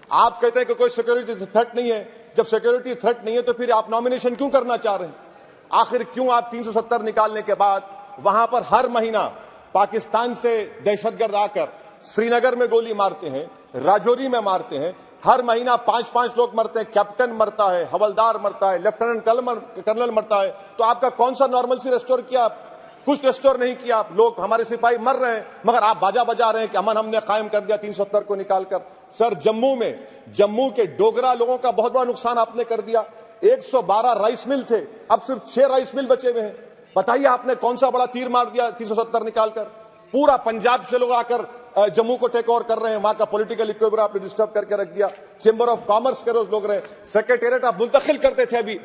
आप कहते हैं कि कोई सिक्योरिटी थ्रेट नहीं है। जब सिक्योरिटी थ्रेट नहीं है तो फिर आप नॉमिनेशन क्यों करना चाह रहे हैं? आखिर क्यों आप 370 निकालने के बाद वहां पर हर महीना पाकिस्तान से दहशतगर्द आकर श्रीनगर में गोली मारते हैं, राजौरी में मारते हैं, हर महीना 5-5 लोग मरते हैं, कैप्टन मरता है, हवलदार मरता है, लेफ्टिनेंट कर्नल मरता है, तो आपका कौन सा नॉर्मलसी रेस्टोर किया? कुछ रेस्टोर नहीं किया। लोग, हमारे सिपाही मर रहे हैं, मगर आप बाजा बजा रहे हैं कि अमन हमने कायम कर दिया 370 को निकालकर। सर, जम्मू के डोगरा लोगों का बहुत बड़ा नुकसान आपने कर दिया। 112 राइस मिल थे, अब सिर्फ 6 राइस मिल बचे हुए हैं। बताइए आपने कौन सा बड़ा तीर मार दिया 370 निकालकर? पूरा पंजाब से लोग आकर जम्मू को टेक ओवर कर रहे हैं, वहां का पॉलिटिकल इक्विलिब्रियम आपने डिस्टर्ब करके रख दिया। चेंबर ऑफ कॉमर्स के रोज लोग रहे, सेक्रेटेरिएट आप मुंतकिल करते थे अभी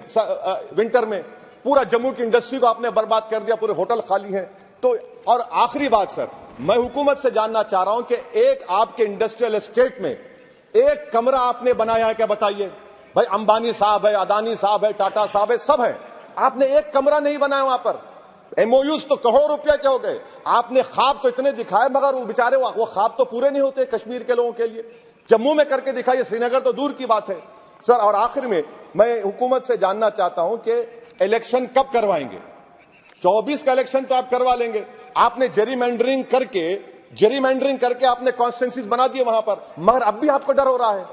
विंटर में, पूरा जम्मू की इंडस्ट्री को आपने बर्बाद कर दिया, पूरे होटल खाली हैं। तो और आखिरी बात सर, मैं हुकूमत से जानना चाह रहा हूं कि एक आपके इंडस्ट्रियल एस्टेट में एक कमरा आपने बनाया है क्या? बताइए भाई, अंबानी साहब है, अदानी साहब है, टाटा साहब है, सब है, आपने एक कमरा नहीं बनाया वहां पर। एमओयूज तो करोड़ों रुपया के हो गए, आपने ख्वाब तो इतने दिखाए, मगर वो बेचारे वो ख्वाब तो पूरे नहीं होते कश्मीर के लोगों के लिए। जम्मू में करके दिखाइए, श्रीनगर तो दूर की बात है सर। और आखिर में मैं हुकूमत से जानना चाहता हूं कि इलेक्शन कब करवाएंगे? 24 का इलेक्शन तो आप करवा लेंगे, आपने जेरीमैंडरिंग करके आपने कॉन्स्टिट्यूंसीज बना दिए वहां पर, मगर अब भी आपको डर हो रहा है,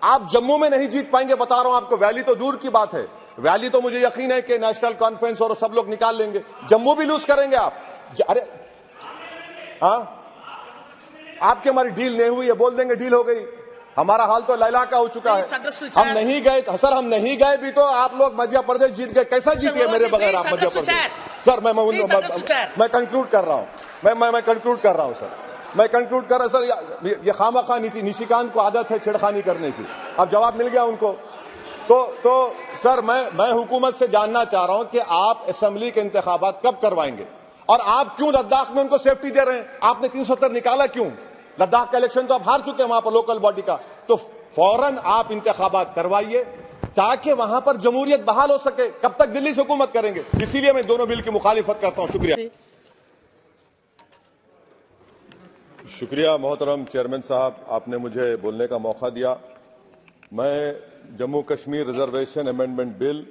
आप जम्मू में नहीं जीत पाएंगे। बता रहा हूं आपको, वैली तो दूर की बात है, वैली तो मुझे यकीन है कि नेशनल कॉन्फ्रेंस और सब लोग निकाल लेंगे, जम्मू भी लूज करेंगे आप। अरे हाँ, आपकी हमारी डील नहीं हुई है, बोल देंगे डील हो गई। हमारा हाल तो लैला का हो चुका है, हम नहीं गए सर, हम नहीं गए भी तो आप लोग मध्य प्रदेश जीत गए। कैसा जीतिए मेरे बगैर आप मध्य प्रदेश? सर मैं कंक्लूड कर रहा हूं, मैं कंक्लूड कर रहा हूं सर, मैं कंक्लूड कर रहा सर। ये खामखा नीति, निशिकांत को आदत है छेड़खानी करने की, अब जवाब मिल गया उनको। तो सर मैं हुकूमत से जानना चाह रहा हूं कि आप असेंबली के इंतखाबात कब करवाएंगे, और आप क्यों लद्दाख में उनको सेफ्टी दे रहे हैं? आपने 370 निकाला क्यों? लद्दाख का इलेक्शन तो आप हार चुके हैं वहां पर लोकल बॉडी का, तो फौरन आप इंतखाबात करवाइए ताकि वहां पर जमहूरियत बहाल हो सके। कब तक दिल्ली से हुकूमत करेंगे? इसीलिए मैं दोनों बिल की मुखालिफत करता हूं। शुक्रिया मोहतरम चेयरमैन साहब, आपने मुझे बोलने का मौका दिया। मैं Jammu Kashmir reservation amendment bill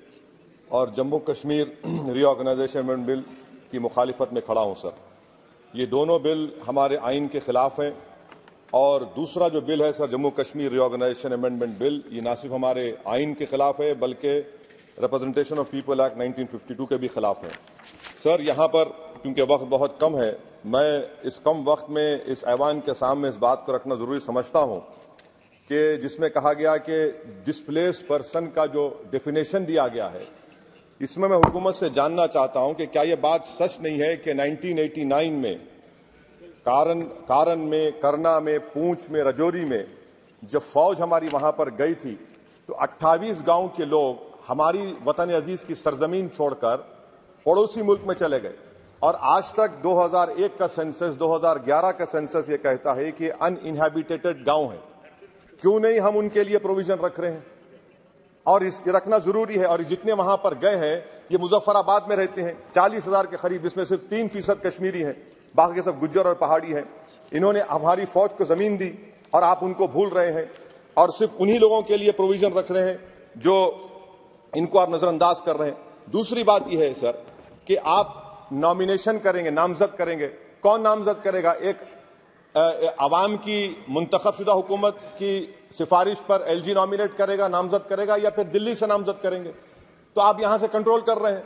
और Jammu Kashmir reorganisation amendment bill की मुखालिफत में खड़ा हूं सर। ये दोनों बिल हमारे आइन के खिलाफ हैं, और दूसरा जो बिल है sir, Jammu Kashmir reorganisation amendment bill, ये ना सिर्फ हमारे आइन के खिलाफ है बल्कि रिप्रेजेंटेशन ऑफ पीपल एक्ट 1952 के भी खिलाफ है सर। यहाँ पर क्योंकि वक्त बहुत कम है, मैं इस कम वक्त में इस ऐवान के सामने इस बात को रखना जरूरी समझता हूँ कि जिसमें कहा गया कि डिस्प्लेस पर्सन का जो डेफिनेशन दिया गया है, इसमें मैं हुकूमत से जानना चाहता हूं कि क्या यह बात सच नहीं है कि 1989 में कारन में, करना में, पूंछ में, राजौरी में जब फौज हमारी वहां पर गई थी तो 28 गांव के लोग हमारी वतन अजीज की सरजमीन छोड़कर पड़ोसी मुल्क में चले गए। और आज तक 2001 का सेंसस, 2011 का सेंसस ये कहता है कि अनइनहैबिटेटेड गांव है। क्यों नहीं हम उनके लिए प्रोविजन रख रहे हैं? और इसके रखना जरूरी है। और जितने वहां पर गए हैं ये मुजफ्फराबाद में रहते हैं, 40,000 के करीब, इसमें सिर्फ 3% कश्मीरी हैं, बाकी सब गुज्जर और पहाड़ी हैं। इन्होंने हमारी फौज को जमीन दी और आप उनको भूल रहे हैं, और सिर्फ उन्हीं लोगों के लिए प्रोविजन रख रहे हैं जो इनको आप नजरअंदाज कर रहे हैं। दूसरी बात यह है सर कि आप नॉमिनेशन करेंगे, नामजद करेंगे, कौन नामजद करेगा? एक अवाम की मुंतखबशुदा हुकूमत की सिफारिश पर एलजी नॉमिनेट करेगा, नामजद करेगा, या फिर दिल्ली से नामजद करेंगे? तो आप यहां से कंट्रोल कर रहे हैं।